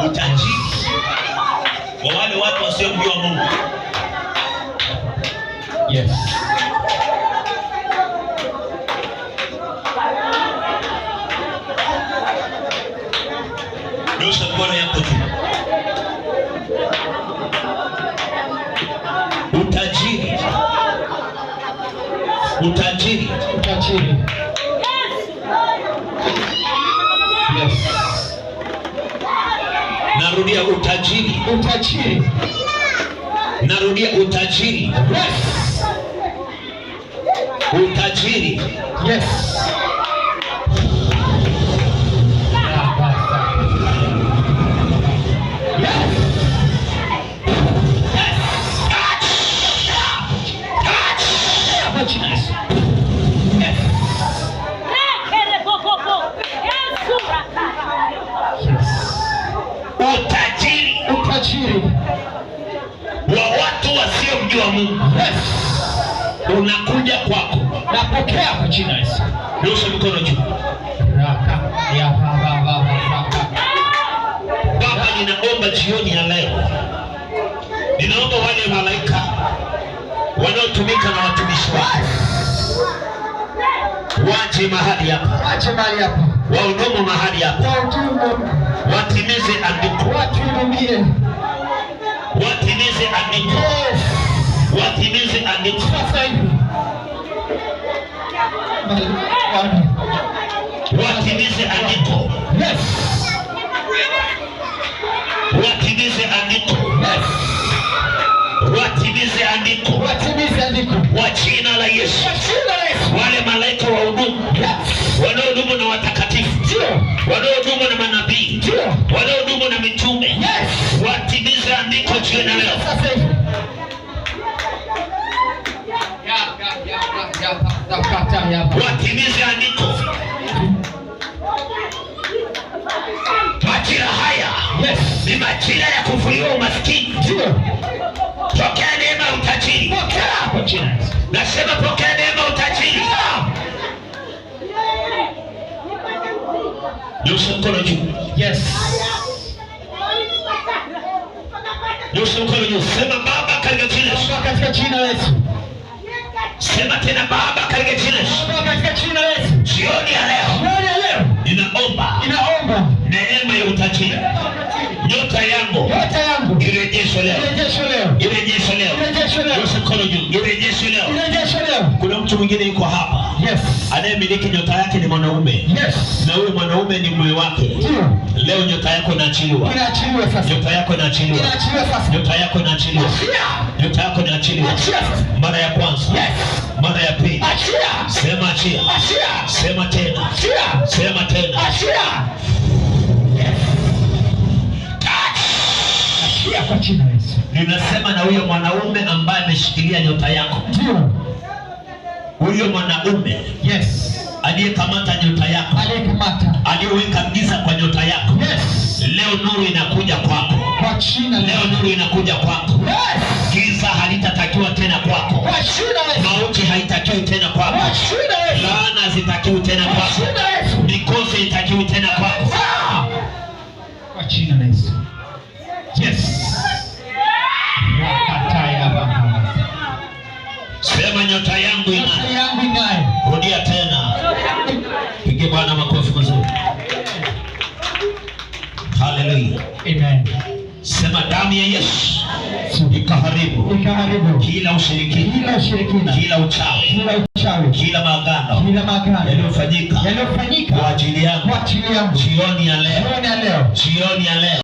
utajiri kwa wale watu wasiomjua Mungu. Yes. Nyosha mkono yako juu. Utajiri. Utajiri. Utajiri. Yes. Narudia utajiri. Utajiri. Narudia utajiri. Yes. Utajiri. Yes. Utajiri wa watu wasiomjua Mungu. Yes. Unakuja kwako. Napokea kwa jina la Yesu. Nyosha mkono juu. Baba, ninaomba jioni ya leo, ninaomba wale malaika wanaotumika na watumishi wako waje mahali hapa. Waje mahali hapa. Wahudumu mahali hapa. Wahudumu. Watimize andiko. Watuhudumie. Watimize andiko. Yes. Watimize andiko. Sasa hivi. Watimize andiko. Yes. Watimize andiko. Yes. Watimize andiko. Watimize andiko. Kwa jina la Yesu. Kwa jina la Yesu. Wale malaika wahudumu. Yes. Wanaohudumu na watakatifu. Ndio. Wanaohudumu na manabii. Ndio. Wanaohudumu na mitume. Yes. Watimize andiko jioni ya leo. Sasa hivi. Watimize andiko. Majira haya, yes, ni majira ya kuvuliwa umaskini. Ndio. Pokea neema ya utajiri. Pokea kwa jina la Yesu. Nasema pokea neema ya utajiri. Nyosha mkono juu. Yes. Nyosha mkono juu. Sema Baba katika jina la Yesu. Baba katika jina la Yesu. Sema tena Baba katika jina la Yesu. Baba katika jina la Yesu. Jioni ya leo. Jioni ya leo. Ninaomba neema ya utajiri. Nyota yangu. Nyota yangu. Irejeshwe leo. Irejeshwe leo. Irejeshwe leo. Irejeshwe leo. Nyosha mkono juu. Irejeshwe leo. Irejeshwe leo. Kuna mtu mwingine yuko hapa. Yes. Anayemiliki nyota yake ni mwanaume. Yes. Na huyo mwanaume ni mume wake. Ndio. Leo nyota yako inaachiliwa. Inaachiliwa sasa. Nyota yako inaachiliwa. Inaachiliwa sasa. Nyota yako inaachiliwa. Nyota yako inaachiliwa. Achia sasa. Mara ya kwanza. Yes. Mara ya pili. Achia. Sema achia. Achia. Sema tena. Achia. Sema tena. Achia. Achia kwa jina la Yesu. Ninasema na huyo mwanaume ambaye ameshikilia nyota yako. Ndio. Huyo mwanaume, yes, aliyekamata nyota yako, aliyekamata, aliyeweka giza kwa nyota yako. Yes. Leo nuru inakuja kwako. Kwa jina la Yesu. Leo nuru inakuja kwako. Yes. Giza halitatakiwa tena kwako. Kwa jina la Yesu. Mauti haitakiwi tena kwako. Kwa jina la Yesu. Laana hazitakiwi tena kwako. Kwa jina la Yesu. Mikosi haitakiwi tena kwako. Kwa jina la Yesu. Yes. Sema nyota yangu ing'ae. Nyota yangu ing'ae. Rudia tena. Pige Bwana makofi mazuri. Hallelujah. Amen. Sema damu ya Yesu ikaharibu kila ushirikina, kila uchawi, kila maagano yaliyofanyika kwa ajili yangu jioni ya leo.